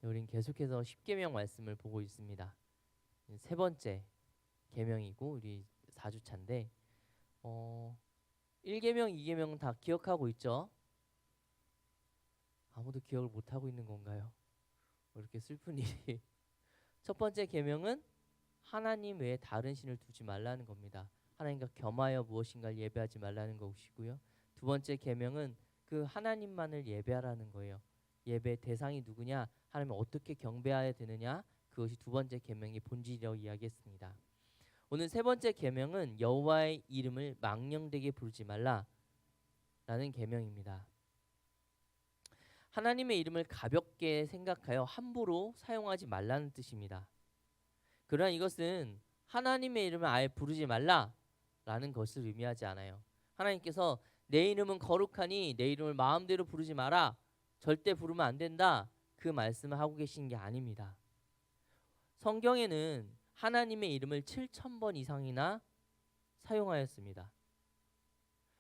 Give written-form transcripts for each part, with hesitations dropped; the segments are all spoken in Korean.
우린 계속해서 십계명 말씀을 보고 있습니다. 세 번째 계명이고 우리 4주차인데 1계명, 2계명 다 기억하고 있죠? 아무도 기억을 못 하고 있는 건가요? 왜 이렇게 슬픈 일이? 첫 번째 계명은 하나님 외에 다른 신을 두지 말라는 겁니다. 하나님과 겸하여 무엇인가를 예배하지 말라는 것이고요. 두 번째 계명은 그 하나님만을 예배하라는 거예요. 예배 대상이 누구냐? 하나님을 어떻게 경배해야 되느냐? 그것이 두 번째 계명의 본질이라고 이야기했습니다. 오늘 세 번째 계명은 여호와의 이름을 망령되게 부르지 말라라는 계명입니다. 하나님의 이름을 가볍게 생각하여 함부로 사용하지 말라는 뜻입니다. 그러나 이것은 하나님의 이름을 아예 부르지 말라라는 것을 의미하지 않아요. 하나님께서 내 이름은 거룩하니 내 이름을 마음대로 부르지 마라. 절대 부르면 안 된다. 그 말씀을 하고 계신 게 아닙니다. 성경에는 하나님의 이름을 7,000번 이상이나 사용하였습니다.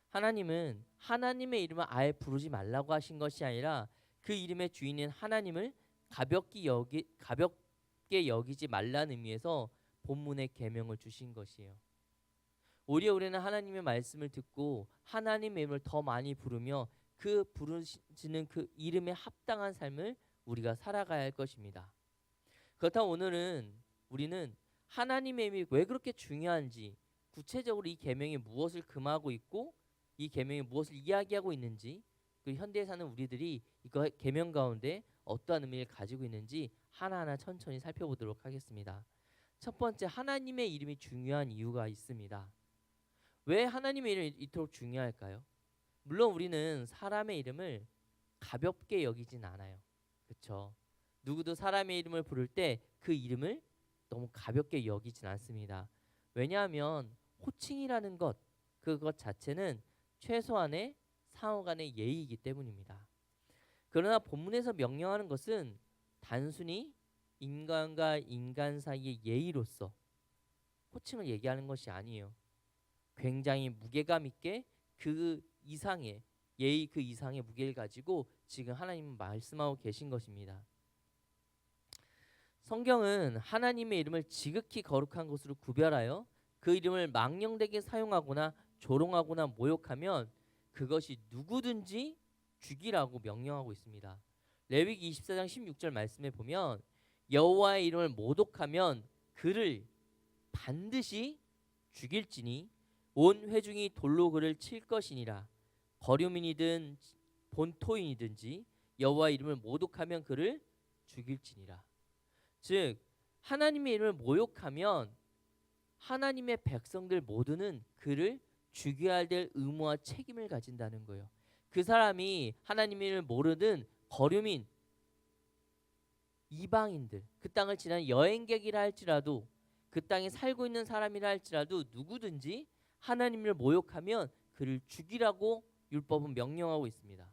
하나님은 하나님의 이름을 아예 부르지 말라고 하신 것이 아니라 그 이름의 주인인 하나님을 가볍게 여기지 말라는 의미에서 본문의 계명을 주신 것이에요. 오히려 우리는 하나님의 말씀을 듣고 하나님의 이름을 더 많이 부르며 그 부르시는 그 이름에 합당한 삶을 우리가 살아가야 할 것입니다. 그렇다면 오늘은 우리는 하나님의 이름이 왜 그렇게 중요한지, 구체적으로 이 계명이 무엇을 금하고 있고 이 계명이 무엇을 이야기하고 있는지, 그 현대에 사는 우리들이 이거 계명 가운데 어떠한 의미를 가지고 있는지 하나하나 천천히 살펴보도록 하겠습니다. 첫 번째, 하나님의 이름이 중요한 이유가 있습니다. 왜 하나님의 이름이 이토록 중요할까요? 물론 우리는 사람의 이름을 가볍게 여기진 않아요. 그렇죠? 누구도 사람의 이름을 부를 때 그 이름을 너무 가볍게 여기진 않습니다. 왜냐하면 호칭이라는 것, 그것 자체는 최소한의 상호 간의 예의이기 때문입니다. 그러나 본문에서 명령하는 것은 단순히 인간과 인간 사이의 예의로서 호칭을 얘기하는 것이 아니에요. 굉장히 무게감 있게 그 이상의 예의, 그 이상의 무게를 가지고 지금 하나님은 말씀하고 계신 것입니다. 성경은 하나님의 이름을 지극히 거룩한 것으로 구별하여 그 이름을 망령되게 사용하거나 조롱하거나 모욕하면 그것이 누구든지 죽이라고 명령하고 있습니다. 레위기 24장 16절 말씀에 보면 여호와의 이름을 모독하면 그를 반드시 죽일지니 온 회중이 돌로 그를 칠 것이니라. 거류민이든 본토인이든지 여호와의 이름을 모독하면 그를 죽일지니라. 즉 하나님의 이름을 모욕하면 하나님의 백성들 모두는 그를 죽여야 될 의무와 책임을 가진다는 거예요. 그 사람이 하나님의 이름을 모르든 거류민, 이방인들, 그 땅을 지나는 여행객이라 할지라도 그 땅에 살고 있는 사람이라 할지라도 누구든지 하나님을 모욕하면 그를 죽이라고 율법은 명령하고 있습니다.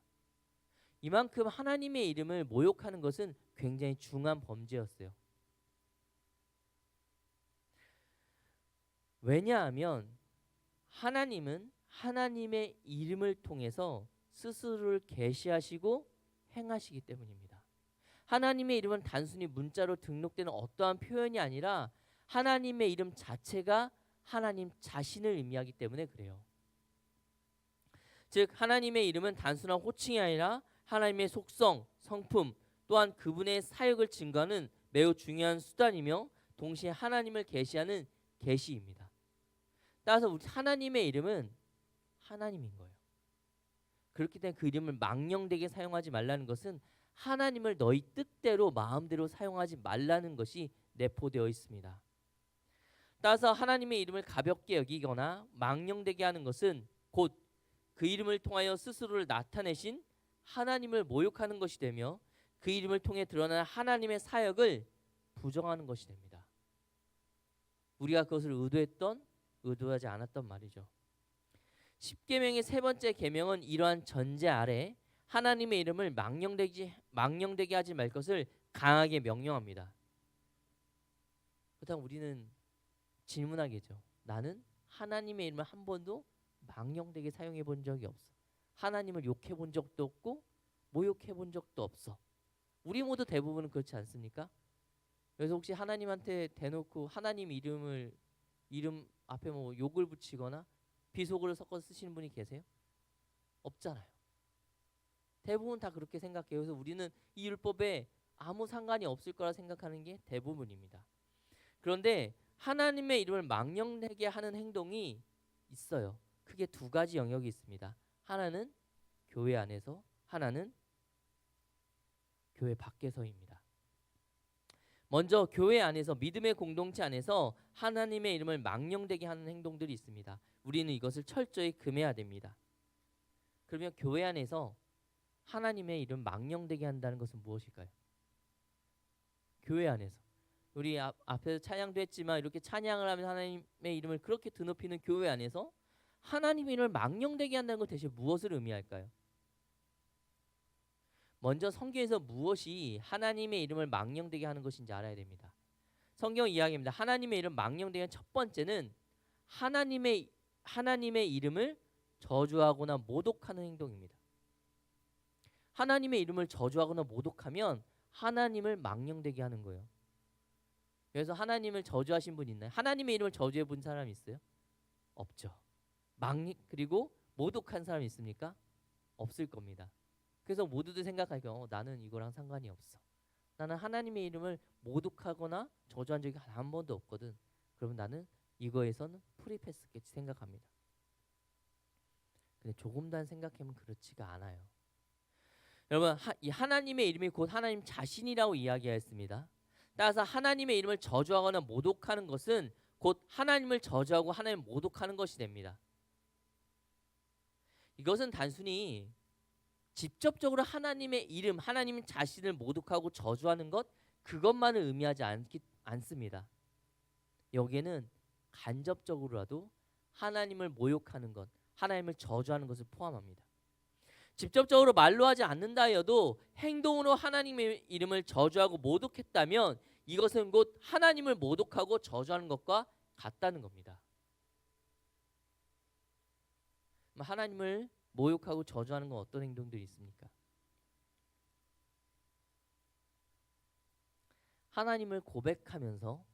이만큼 하나님의 이름을 모욕하는 것은 굉장히 중한 범죄였어요. 왜냐하면 하나님은 하나님의 이름을 통해서 스스로를 계시하시고 행하시기 때문입니다. 하나님의 이름은 단순히 문자로 등록되는 어떠한 표현이 아니라 하나님의 이름 자체가 하나님 자신을 의미하기 때문에 그래요. 즉 하나님의 이름은 단순한 호칭이 아니라 하나님의 속성, 성품, 또한 그분의 사역을 증거하는 매우 중요한 수단이며 동시에 하나님을 계시하는 계시입니다. 따라서 우리 하나님의 이름은 하나님인 거예요. 그렇기 때문에 그 이름을 망령되게 사용하지 말라는 것은 하나님을 너희 뜻대로 마음대로 사용하지 말라는 것이 내포되어 있습니다. 따라서 하나님의 이름을 가볍게 여기거나 망령되게 하는 것은 곧 그 이름을 통하여 스스로를 나타내신 하나님을 모욕하는 것이 되며 그 이름을 통해 드러나는 하나님의 사역을 부정하는 것이 됩니다. 우리가 그것을 의도했던 의도하지 않았던 말이죠. 십계명의 세 번째 계명은 이러한 전제 아래 하나님의 이름을 망령되게 하지 말 것을 강하게 명령합니다. 그렇다면 우리는 질문하겠죠. 나는 하나님의 이름을 한 번도 망령되게 사용해 본 적이 없어. 하나님을 욕해 본 적도 없고 모욕해 본 적도 없어. 우리 모두 대부분은 그렇지 않습니까? 그래서 혹시 하나님한테 대놓고 하나님 이름 앞에 뭐 욕을 붙이거나 비속어를 섞어서 쓰시는 분이 계세요? 없잖아요. 대부분 다 그렇게 생각해요. 그래서 우리는 이 율법에 아무 상관이 없을 거라 생각하는 게 대부분입니다. 그런데 하나님의 이름을 망령되게 하는 행동이 있어요. 크게 두 가지 영역이 있습니다. 하나는 교회 안에서, 하나는 교회 밖에서입니다. 먼저 교회 안에서, 믿음의 공동체 안에서 하나님의 이름을 망령되게 하는 행동들이 있습니다. 우리는 이것을 철저히 금해야 됩니다. 그러면 교회 안에서 하나님의 이름 망령되게 한다는 것은 무엇일까요? 교회 안에서 우리 앞에서 찬양도 했지만 이렇게 찬양을 하면서 하나님의 이름을 그렇게 드높이는 교회 안에서 하나님의 이름을 망령되게 한다는 것 대체 무엇을 의미할까요? 먼저 성경에서 무엇이 하나님의 이름을 망령되게 하는 것인지 알아야 됩니다. 성경 이야기입니다. 하나님의 이름 망령되게 하는 첫 번째는 하나님의 이름을 저주하거나 모독하는 행동입니다. 하나님의 이름을 저주하거나 모독하면 하나님을 망령되게 하는 거예요. 그래서 하나님을 저주하신 분 있나요? 하나님의 이름을 저주해 본 사람 있어요? 없죠. 그리고 모독한 사람 있습니까? 없을 겁니다. 그래서 모두들 생각하기가 나는 이거랑 상관이 없어. 나는 하나님의 이름을 모독하거나 저주한 적이 한 번도 없거든. 그러면 나는 이거에서는 프리패스겠지 생각합니다. 근데 조금만 생각하면 그렇지가 않아요. 여러분, 이 하나님의 이름이 곧 하나님 자신이라고 이야기하였습니다. 따라서 하나님의 이름을 저주하거나 모독하는 것은 곧 하나님을 저주하고 하나님을 모독하는 것이 됩니다. 이것은 단순히 직접적으로 하나님의 이름, 하나님 자신을 모독하고 저주하는 것, 그것만을 의미하지 않습니다. 여기에는 간접적으로라도 하나님을 모욕하는 것, 하나님을 저주하는 것을 포함합니다. 직접적으로 말로 하지 않는다 하여도 행동으로 하나님의 이름을 저주하고 모독했다면 이것은 곧 하나님을 모독하고 저주하는 것과 같다는 겁니다. 하나님을 모욕하고 저주하는 건 어떤 행동들이 있습니까? 하나님을 고백하면서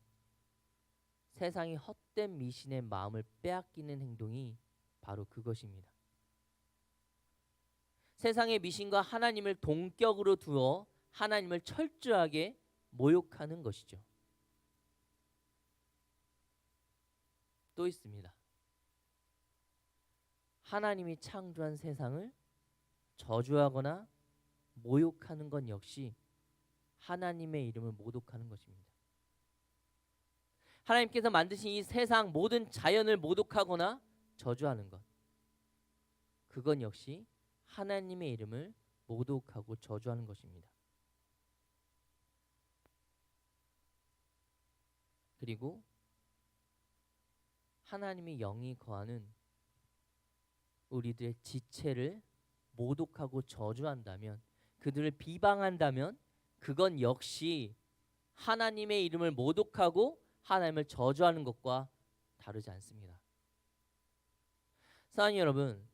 세상의 헛된 미신의 마음을 빼앗기는 행동이 바로 그것입니다. 세상의 미신과 하나님을 동격으로 두어 하나님을 철저하게 모욕하는 것이죠. 또 있습니다. 하나님이 창조한 세상을 저주하거나 모욕하는 건 역시 하나님의 이름을 모독하는 것입니다. 하나님께서 만드신 이 세상 모든 자연을 모독하거나 저주하는 것, 그건 역시 하나님의 이름을 모독하고 저주하는 것입니다. 그리고 하나님의 영이 거하는 우리들의 지체를 모독하고 저주한다면, 그들을 비방한다면 그건 역시 하나님의 이름을 모독하고 하나님을 저주하는 것과 다르지 않습니다. 사랑하는 여러분,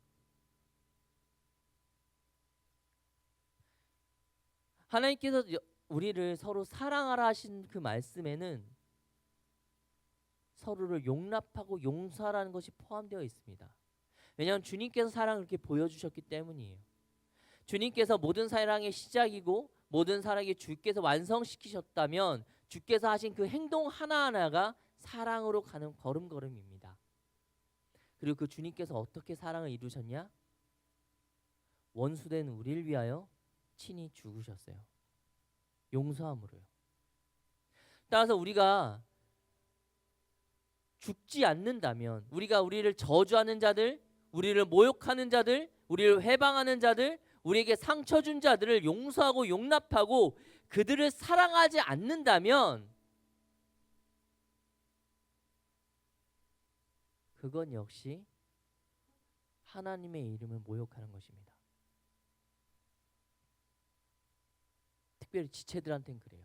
하나님께서 우리를 서로 사랑하라 하신 그 말씀에는 서로를 용납하고 용서하라는 것이 포함되어 있습니다. 왜냐하면 주님께서 사랑을 그렇게 보여주셨기 때문이에요. 주님께서 모든 사랑의 시작이고 모든 사랑이 주께서 완성시키셨다면 주께서 하신 그 행동 하나하나가 사랑으로 가는 걸음걸음입니다. 그리고 그 주님께서 어떻게 사랑을 이루셨냐? 원수된 우리를 위하여 친히 죽으셨어요. 용서함으로요. 따라서 우리가 죽지 않는다면, 우리가 우리를 저주하는 자들, 우리를 모욕하는 자들, 우리를 회방하는 자들, 우리에게 상처 준 자들을 용서하고 용납하고 그들을 사랑하지 않는다면 그건 역시 하나님의 이름을 모욕하는 것입니다. 특별히 지체들한테는 그래요.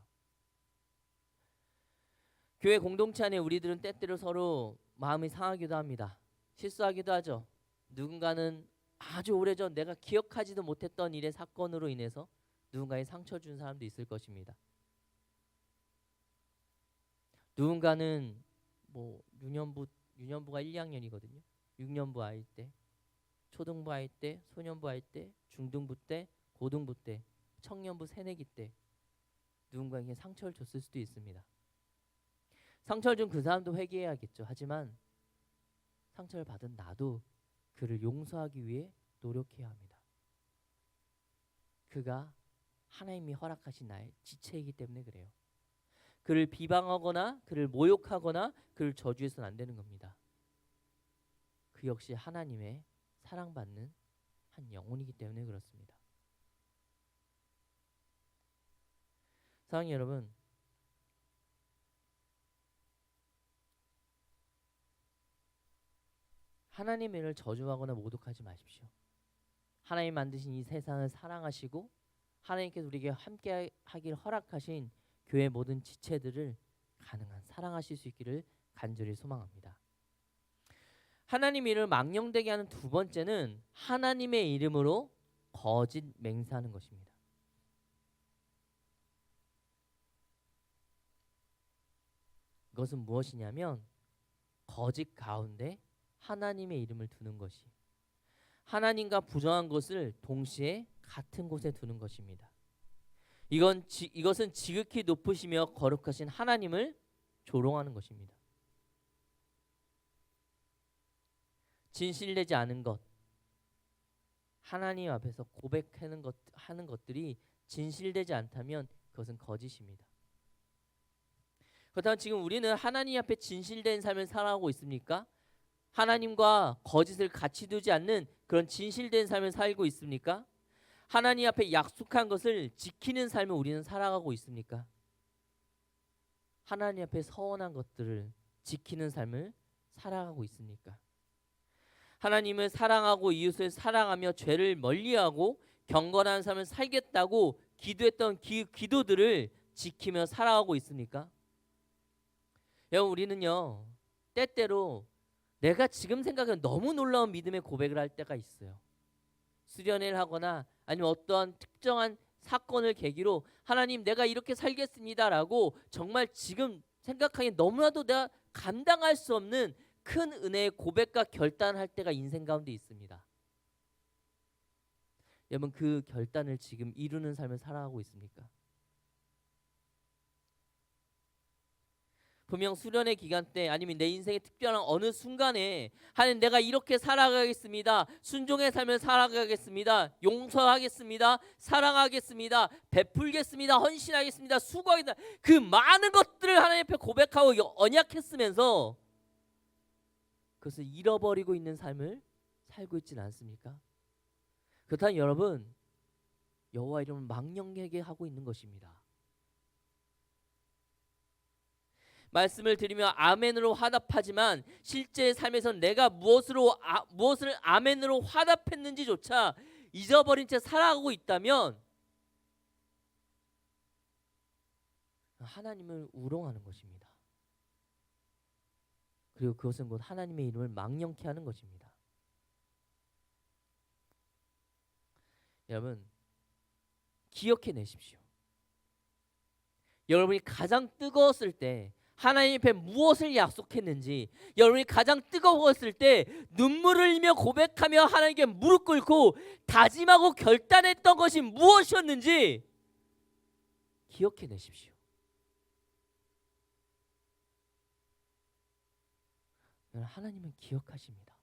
교회 공동체 안에 우리들은 때때로 서로 마음이 상하기도 합니다. 실수하기도 하죠. 누군가는 아주 오래전 내가 기억하지도 못했던 일의 사건으로 인해서 누군가에 상처 준 사람도 있을 것입니다. 누군가는 뭐 유년부가 1, 2학년이거든요. 6년부 아이 때, 초등부 아이 때, 소년부 아이 때, 중등부 때, 고등부 때, 청년부 새내기 때 누군가에게 상처를 줬을 수도 있습니다. 상처를 준 그 사람도 회개해야겠죠. 하지만 상처를 받은 나도 그를 용서하기 위해 노력해야 합니다. 그가 하나님이 허락하신 나의 지체이기 때문에 그래요. 그를 비방하거나 그를 모욕하거나 그를 저주해서는 안 되는 겁니다. 그 역시 하나님의 사랑받는 한 영혼이기 때문에 그렇습니다. 사랑하는 여러분, 하나님의 일을 저주하거나 모독하지 마십시오. 하나님 만드신 이 세상을 사랑하시고 하나님께서 우리에게 함께 하길 허락하신 교회 모든 지체들을 가능한 사랑하실 수 있기를 간절히 소망합니다. 하나님의 이름을 망령되게 하는 두 번째는 하나님의 이름으로 거짓 맹세하는 것입니다. 이것은 무엇이냐면 거짓 가운데 하나님의 이름을 두는 것이 하나님과 부정한 것을 동시에 같은 곳에 두는 것입니다. 이것은 지극히 높으시며 거룩하신 하나님을 조롱하는 것입니다. 진실되지 않은 것, 하나님 앞에서 고백하는 것들이 진실되지 않다면 그것은 거짓입니다. 그렇다면 지금 우리는 하나님 앞에 진실된 삶을 살아가고 있습니까? 하나님과 거짓을 같이 두지 않는 그런 진실된 삶을 살고 있습니까? 하나님 앞에 약속한 것을 지키는 삶을 우리는 살아가고 있습니까? 하나님 앞에 서원한 것들을 지키는 삶을 살아가고 있습니까? 하나님을 사랑하고 이웃을 사랑하며 죄를 멀리하고 경건한 삶을 살겠다고 기도했던 기도들을 지키며 살아가고 있습니까? 여러분, 우리는요 때때로 내가 지금 생각하면 너무 놀라운 믿음의 고백을 할 때가 있어요. 수련회를 하거나 아니면 어떠한 특정한 사건을 계기로 하나님 내가 이렇게 살겠습니다라고 정말 지금 생각하기에 너무나도 내가 감당할 수 없는 큰 은혜의 고백과 결단을 할 때가 인생 가운데 있습니다. 여러분, 그 결단을 지금 이루는 삶을 살아가고 있습니까? 분명 수련의 기간 때 아니면 내 인생의 특별한 어느 순간에 하나님 내가 이렇게 살아가겠습니다. 순종의 삶을 살아가겠습니다. 용서하겠습니다. 사랑하겠습니다. 베풀겠습니다. 헌신하겠습니다. 수고하겠습니다. 그 많은 것들을 하나님 앞에 고백하고 언약했으면서 그것을 잃어버리고 있는 삶을 살고 있지는 않습니까? 그렇다면 여러분, 여호와 이름을 망령되게 하고 있는 것입니다. 말씀을 드리며 아멘으로 화답하지만 실제 삶에서 내가 무엇을 아멘으로 화답했는지조차 잊어버린 채 살아가고 있다면 하나님을 우롱하는 것입니다. 그리고 그것은 곧 하나님의 이름을 망령케 하는 것입니다. 여러분, 기억해내십시오. 여러분이 가장 뜨거웠을 때 하나님 앞에 무엇을 약속했는지, 여러분이 가장 뜨거웠을 때 눈물을 흘리며 고백하며 하나님께 무릎 꿇고 다짐하고 결단했던 것이 무엇이었는지 기억해내십시오. 하나님은 기억하십니다.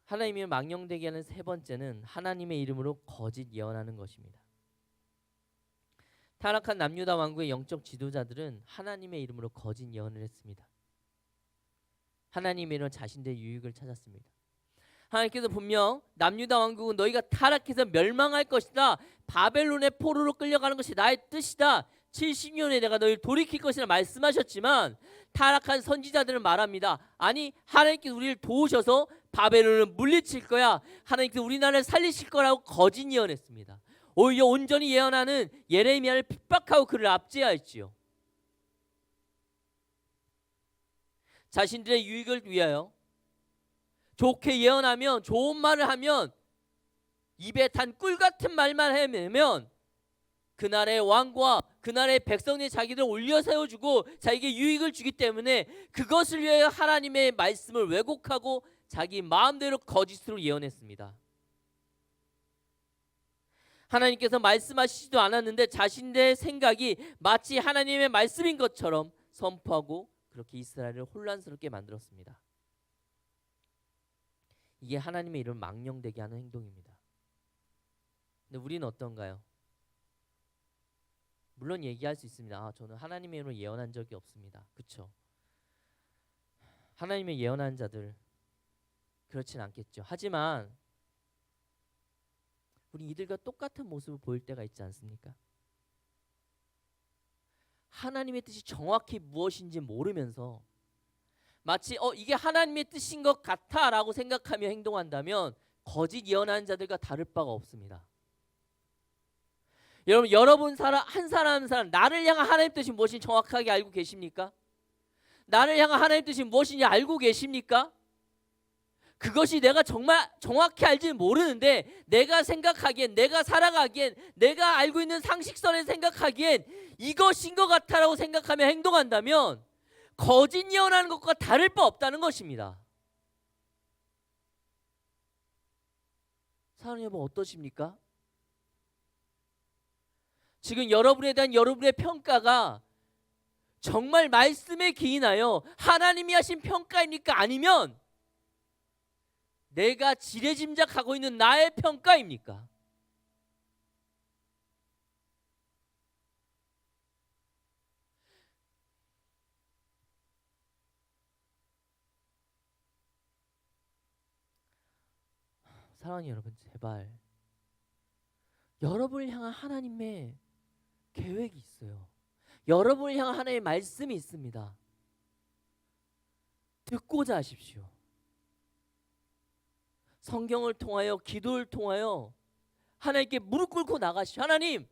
하나님을 망령되게 하는 세 번째는 하나님의 이름으로 거짓 예언하는 것입니다. 타락한 남유다 왕국의 영적 지도자들은 하나님의 이름으로 거짓 예언을 했습니다. 하나님의 이름으로 자신들의 유익을 찾았습니다. 하나님께서 분명 남유다 왕국은 너희가 타락해서 멸망할 것이다. 바벨론의 포로로 끌려가는 것이 나의 뜻이다. 70년에 내가 너희를 돌이킬 것이라 말씀하셨지만 타락한 선지자들은 말합니다. 아니, 하나님께서 우리를 도우셔서 바벨론을 물리칠 거야. 하나님께서 우리나라를 살리실 거라고 거짓 예언했습니다. 오히려 온전히 예언하는 예레미야를 핍박하고 그를 압제하였지요. 자신들의 유익을 위하여 좋게 예언하면, 좋은 말을 하면, 입에 단 꿀 같은 말만 해내면 그날의 왕과 그날의 백성이 자기를 올려 세워주고 자기에게 유익을 주기 때문에 그것을 위해 하나님의 말씀을 왜곡하고 자기 마음대로 거짓으로 예언했습니다. 하나님께서 말씀하시지도 않았는데 자신의 생각이 마치 하나님의 말씀인 것처럼 선포하고 그렇게 이스라엘을 혼란스럽게 만들었습니다. 이게 하나님의 이름을 망령되게 하는 행동입니다. 근데 우리는 어떤가요? 물론 얘기할 수 있습니다. 저는 하나님의 이름으로 예언한 적이 없습니다. 그렇죠? 하나님의 예언한 자들 그렇진 않겠죠. 하지만 우리 이들과 똑같은 모습을 보일 때가 있지 않습니까? 하나님의 뜻이 정확히 무엇인지 모르면서 마치 이게 하나님의 뜻인 것 같아라고 생각하며 행동한다면 거짓 예언하는 자들과 다를 바가 없습니다. 여러분 한 사람 나를 향한 하나님의 뜻이 무엇인지 정확하게 알고 계십니까? 나를 향한 하나님의 뜻이 무엇인지 알고 계십니까? 그것이 내가 정말 정확히 알지는 모르는데 내가 생각하기엔, 내가 살아가기엔, 내가 알고 있는 상식선에 생각하기엔 이것인 것 같아라고 생각하며 행동한다면 거짓 예언하는 것과 다를 바 없다는 것입니다. 사랑하는 여러분 어떠십니까? 지금 여러분에 대한 여러분의 평가가 정말 말씀에 기인하여 하나님이 하신 평가입니까? 아니면 내가 지레짐작하고 있는 나의 평가입니까? 사랑하는 여러분 제발 여러분을 향한 하나님의 계획이 있어요. 여러분을 향한 하나님의 말씀이 있습니다. 듣고자 하십시오. 성경을 통하여 기도를 통하여 하나님께 무릎 꿇고 나가시오. 하나님,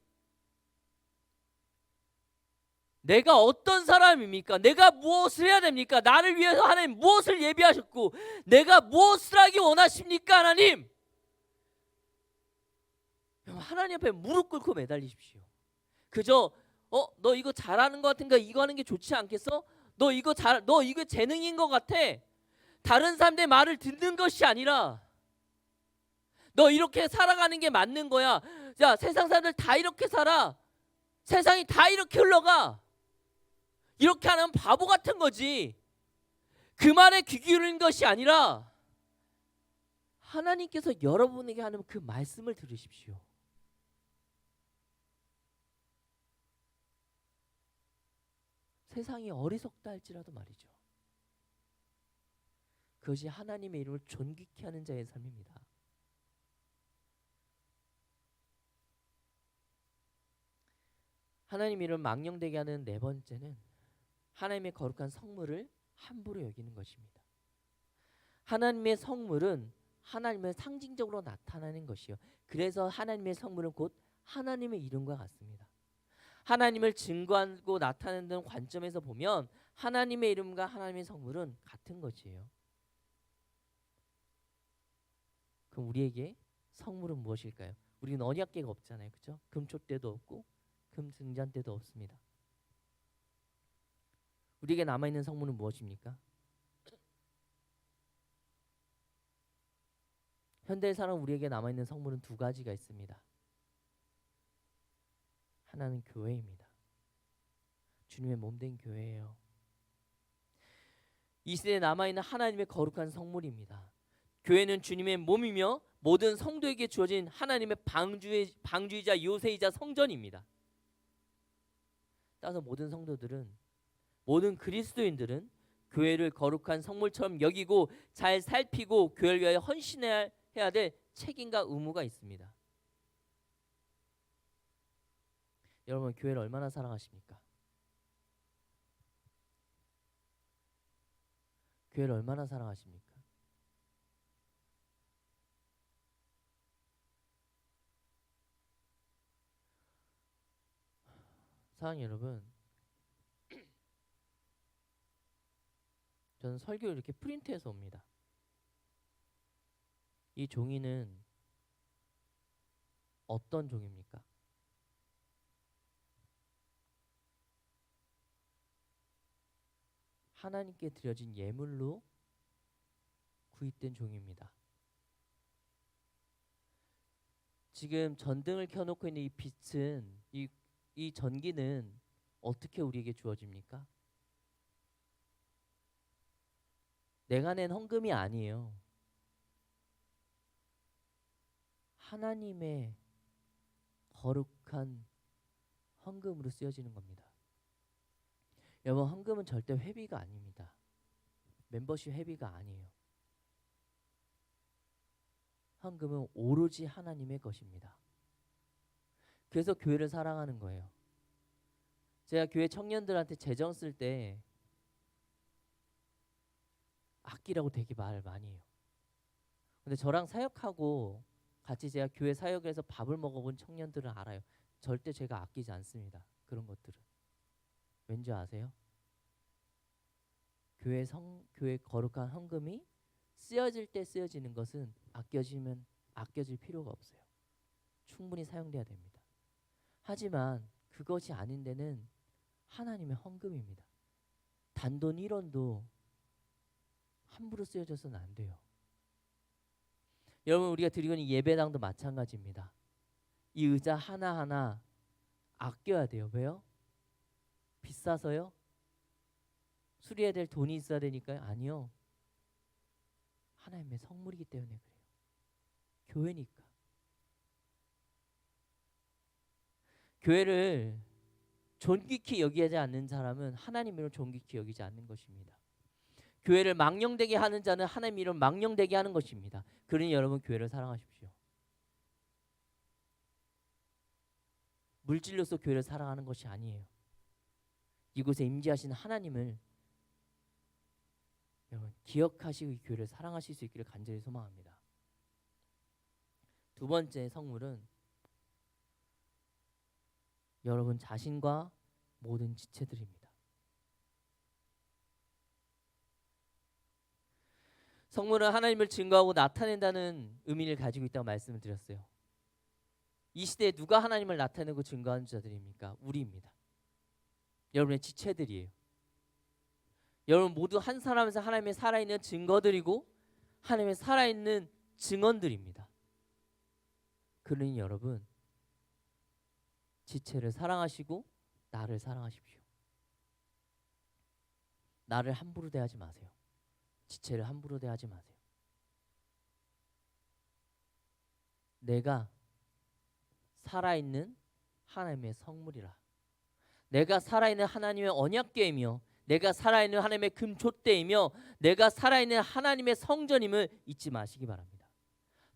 내가 어떤 사람입니까? 내가 무엇을 해야 됩니까? 나를 위해서 하나님 무엇을 예비하셨고 내가 무엇을 하기 원하십니까? 하나님, 하나님 앞에 무릎 꿇고 매달리십시오. 그저 너 이거 잘하는 것 같은가? 이거 하는 게 좋지 않겠어? 너 이거 재능인 것 같아. 다른 사람들의 말을 듣는 것이 아니라 너 이렇게 살아가는 게 맞는 거야. 야, 세상 사람들 다 이렇게 살아. 세상이 다 이렇게 흘러가. 이렇게 하면 바보 같은 거지. 그 말에 귀 기울이는 것이 아니라 하나님께서 여러분에게 하는 그 말씀을 들으십시오. 세상이 어리석다 할지라도 말이죠. 그것이 하나님의 이름을 존귀케 하는 자의 삶입니다. 하나님의 이름을 망령되게 하는 네 번째는 하나님의 거룩한 성물을 함부로 여기는 것입니다. 하나님의 성물은 하나님을 상징적으로 나타내는 것이요. 그래서 하나님의 성물은 곧 하나님의 이름과 같습니다. 하나님을 증거하고 나타내는 관점에서 보면 하나님의 이름과 하나님의 성물은 같은 것이에요. 그럼 우리에게 성물은 무엇일까요? 우리는 언약궤가 없잖아요. 그렇죠? 금촛대도 없고 금증잔대도 없습니다. 우리에게 남아있는 성물은 무엇입니까? 현대의 사람 우리에게 남아있는 성물은 두 가지가 있습니다. 하나는 교회입니다. 주님의 몸된 교회예요. 이 시대에 남아있는 하나님의 거룩한 성물입니다. 교회는 주님의 몸이며 모든 성도에게 주어진 하나님의 방주이자 요새이자 성전입니다. 따라서 모든 성도들은, 모든 그리스도인들은 교회를 거룩한 성물처럼 여기고 잘 살피고 교회를 위하여 헌신해야 될 책임과 의무가 있습니다. 여러분 교회를 얼마나 사랑하십니까? 교회를 얼마나 사랑하십니까? 사랑하는 여러분, 저는 설교를 이렇게 프린트해서 옵니다. 이 종이는 어떤 종입니까? 하나님께 드려진 예물로 구입된 종입니다. 지금 전등을 켜놓고 있는 이 빛은 이 전기는 어떻게 우리에게 주어집니까? 내가 낸 헌금이 아니에요. 하나님의 거룩한 헌금으로 쓰여지는 겁니다. 여러분, 헌금은 절대 회비가 아닙니다. 멤버십 회비가 아니에요. 헌금은 오로지 하나님의 것입니다. 그래서 교회를 사랑하는 거예요. 제가 교회 청년들한테 재정 쓸 때 아끼라고 되게 말을 많이 해요. 근데 저랑 사역하고 같이 제가 교회 사역에서 밥을 먹어본 청년들은 알아요. 절대 제가 아끼지 않습니다. 그런 것들은. 왠지 아세요? 교회 거룩한 헌금이 쓰여질 때 쓰여지는 것은 아껴질 필요가 없어요. 충분히 사용돼야 됩니다. 하지만 그것이 아닌 데는 하나님의 헌금입니다. 단돈 1원도 함부로 쓰여져서는 안 돼요. 여러분, 우리가 드리고 있는 예배당도 마찬가지입니다. 이 의자 하나하나 아껴야 돼요. 왜요? 비싸서요? 수리해야 될 돈이 있어야 되니까요? 아니요. 하나님의 성물이기 때문에 그래요. 교회니까. 교회를 존귀히 여기지 않는 사람은 하나님 이름을 존귀히 여기지 않는 것입니다. 교회를 망령되게 하는 자는 하나님 이름을 망령되게 하는 것입니다. 그러니 여러분, 교회를 사랑하십시오. 물질로서 교회를 사랑하는 것이 아니에요. 이곳에 임재하시는 하나님을 여러분 기억하시고 이 교회를 사랑하실 수 있기를 간절히 소망합니다. 두 번째 성물은 여러분 자신과 모든 지체들입니다. 성물은 하나님을 증거하고 나타낸다는 의미를 가지고 있다고 말씀을 드렸어요. 이 시대에 누가 하나님을 나타내고 증거하는 자들입니까? 우리입니다. 여러분의 지체들이에요. 여러분 모두 한 사람에서 하나님의 살아있는 증거들이고 하나님의 살아있는 증언들입니다. 그러니 여러분 지체를 사랑하시고 나를 사랑하십시오. 나를 함부로 대하지 마세요. 지체를 함부로 대하지 마세요. 내가 살아있는 하나님의 성물이라. 내가 살아있는 하나님의 언약궤이며 내가 살아있는 하나님의 금촛대이며 내가 살아있는 하나님의 성전임을 잊지 마시기 바랍니다.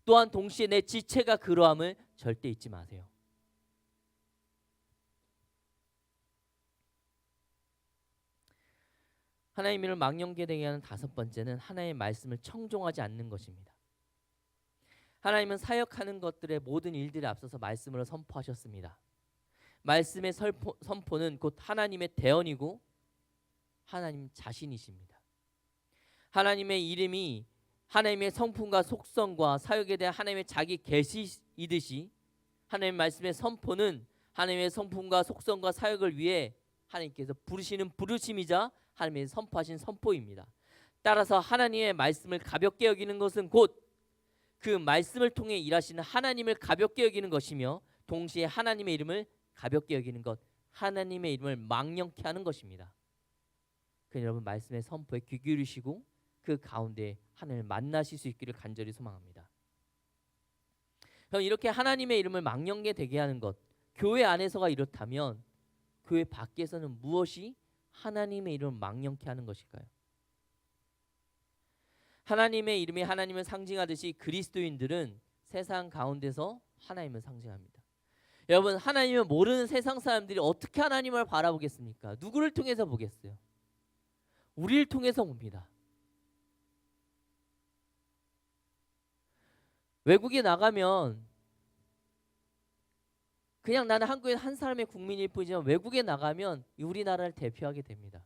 또한 동시에 내 지체가 그러함을 절대 잊지 마세요. 하나님의 이름을 망령되게 되게 하는 다섯 번째는 하나님의 말씀을 청종하지 않는 것입니다. 하나님은 사역하는 것들의 모든 일들에 앞서서 말씀으로 선포하셨습니다. 말씀의 선포는 곧 하나님의 대언이고 하나님 자신이십니다. 하나님의 이름이 하나님의 성품과 속성과 사역에 대한 하나님의 자기 계시이듯이 하나님의 말씀의 선포는 하나님의 성품과 속성과 사역을 위해 하나님께서 부르시는 부르심이자 하나님의 선포하신 선포입니다. 따라서 하나님의 말씀을 가볍게 여기는 것은 곧 그 말씀을 통해 일하시는 하나님을 가볍게 여기는 것이며 동시에 하나님의 이름을 가볍게 여기는 것, 하나님의 이름을 망령케 하는 것입니다. 그러니 여러분 말씀의 선포에 귀 기울이시고 그 가운데 하나님을 만나실 수 있기를 간절히 소망합니다. 그럼 이렇게 하나님의 이름을 망령게 되게 하는 것, 교회 안에서가 이렇다면 교회 밖에서는 무엇이 하나님의 이름을 망령케 하는 것일까요? 하나님의 이름이 하나님을 상징하듯이 그리스도인들은 세상 가운데서 하나님을 상징합니다. 여러분 하나님을 모르는 세상 사람들이 어떻게 하나님을 바라보겠습니까? 누구를 통해서 보겠어요? 우리를 통해서 봅니다. 외국에 나가면 그냥 나는 한국의 한 사람의 국민일 뿐이지만 외국에 나가면 우리나라를 대표하게 됩니다.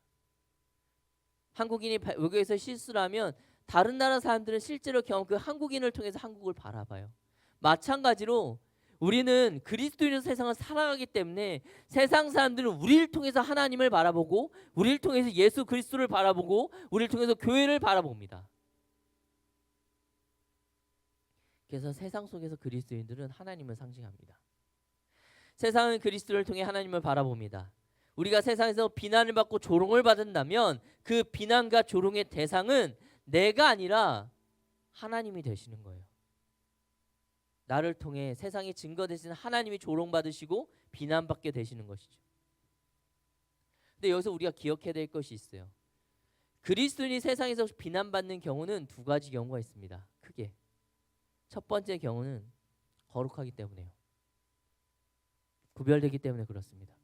한국인이 외국에서 실수를 하면 다른 나라 사람들은 실제로 그 한국인을 통해서 한국을 바라봐요. 마찬가지로 우리는 그리스도인의 세상을 살아가기 때문에 세상 사람들은 우리를 통해서 하나님을 바라보고 우리를 통해서 예수 그리스도를 바라보고 우리를 통해서 교회를 바라봅니다. 그래서 세상 속에서 그리스도인들은 하나님을 상징합니다. 세상은 그리스도를 통해 하나님을 바라봅니다. 우리가 세상에서 비난을 받고 조롱을 받는다면 그 비난과 조롱의 대상은 내가 아니라 하나님이 되시는 거예요. 나를 통해 세상에 증거되시는 하나님이 조롱받으시고 비난받게 되시는 것이죠. 근데 여기서 우리가 기억해야 될 것이 있어요. 그리스도인이 세상에서 비난받는 경우는 두 가지 경우가 있습니다. 크게. 첫 번째 경우는 거룩하기 때문에요. 구별되기 때문에 그렇습니다.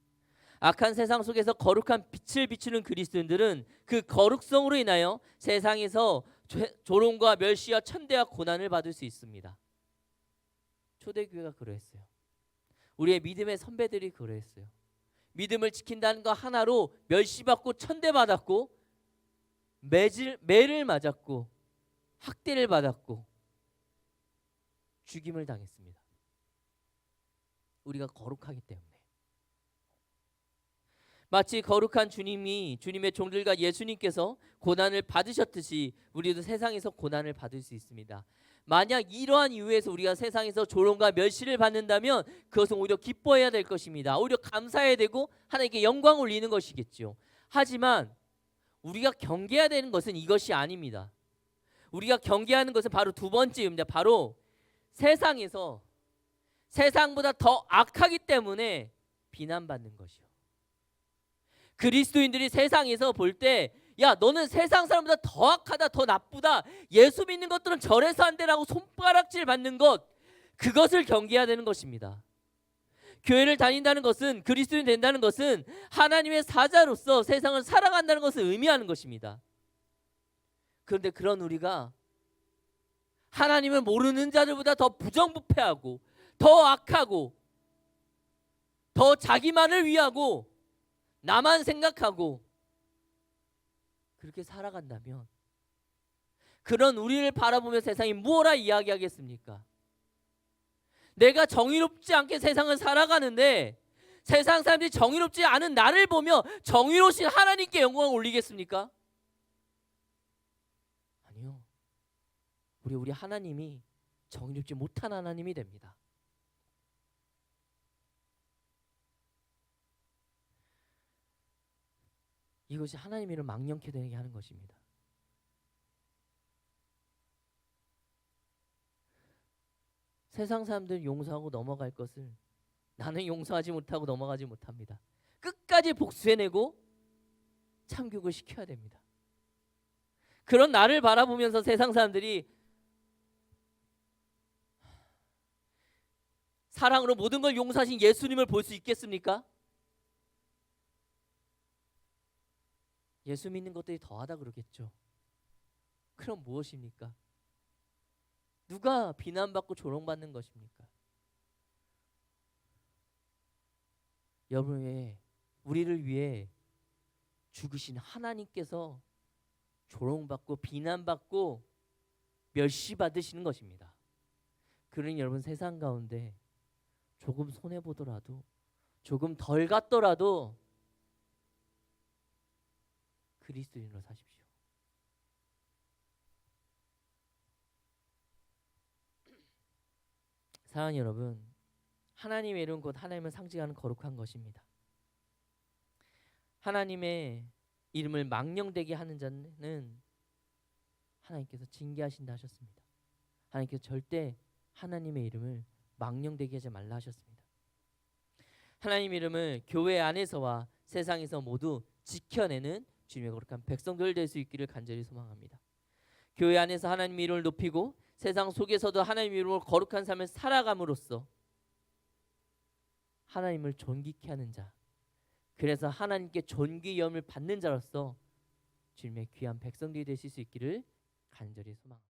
악한 세상 속에서 거룩한 빛을 비추는 그리스도인들은 그 거룩성으로 인하여 세상에서 조롱과 멸시와 천대와 고난을 받을 수 있습니다. 초대교회가 그러했어요. 우리의 믿음의 선배들이 그러했어요. 믿음을 지킨다는 것 하나로 멸시받고 천대받았고 매를 맞았고 학대를 받았고 죽임을 당했습니다. 우리가 거룩하기 때문에. 마치 거룩한 주님의 종들과 예수님께서 고난을 받으셨듯이 우리도 세상에서 고난을 받을 수 있습니다. 만약 이러한 이유에서 우리가 세상에서 조롱과 멸시를 받는다면 그것은 오히려 기뻐해야 될 것입니다. 오히려 감사해야 되고 하나님께 영광을 올리는 것이겠죠. 하지만 우리가 경계해야 되는 것은 이것이 아닙니다. 우리가 경계하는 것은 바로 두 번째입니다. 바로 세상에서 세상보다 더 악하기 때문에 비난받는 것이요. 그리스도인들이 세상에서 볼 때 야 너는 세상 사람보다 더 악하다 더 나쁘다 예수 믿는 것들은 저래서 안 되라고 손가락질 받는 것 그것을 경계해야 되는 것입니다. 교회를 다닌다는 것은 그리스도인 된다는 것은 하나님의 사자로서 세상을 살아간다는 것을 의미하는 것입니다. 그런데 그런 우리가 하나님을 모르는 자들보다 더 부정부패하고 더 악하고 더 자기만을 위하고 나만 생각하고 그렇게 살아간다면 그런 우리를 바라보며 세상이 무엇라 이야기하겠습니까? 내가 정의롭지 않게 세상을 살아가는데 세상 사람들이 정의롭지 않은 나를 보며 정의로우신 하나님께 영광을 올리겠습니까? 아니요. 우리 하나님이 정의롭지 못한 하나님이 됩니다. 이것이 하나님의 이름을 망령케 되게 하는 것입니다. 세상 사람들은 용서하고 넘어갈 것을 나는 용서하지 못하고 넘어가지 못합니다. 끝까지 복수해내고 참교육을 시켜야 됩니다. 그런 나를 바라보면서 세상 사람들이 사랑으로 모든 걸 용서하신 예수님을 볼 수 있겠습니까? 예수 믿는 것들이 더하다 그러겠죠. 그럼 무엇입니까? 누가 비난받고 조롱받는 것입니까? 여러분, 우리를 위해 죽으신 하나님께서 조롱받고 비난받고 멸시받으시는 것입니다. 그러니 여러분 세상 가운데 조금 손해보더라도 조금 덜 갔더라도 그리스도인으로 사십시오. 사랑하는 여러분, 하나님의 이름 곧 하나님을 상징하는 거룩한 것입니다. 하나님의 이름을 망령되게 하는 자는 하나님께서 징계하신다 하셨습니다. 하나님께서 절대 하나님의 이름을 망령되게 하지 말라 하셨습니다. 하나님의 이름을 교회 안에서와 세상에서 모두 지켜내는 주님의 거룩한 백성들 될 수 있기를 간절히 소망합니다. 교회 안에서 하나님의 이름을 높이고 세상 속에서도 하나님의 이름으로 거룩한 삶을 살아감으로써 하나님을 존귀케 하는 자, 그래서 하나님께 존귀 영을 받는 자로서 주님의 귀한 백성들이 되실 수 있기를 간절히 소망합니다.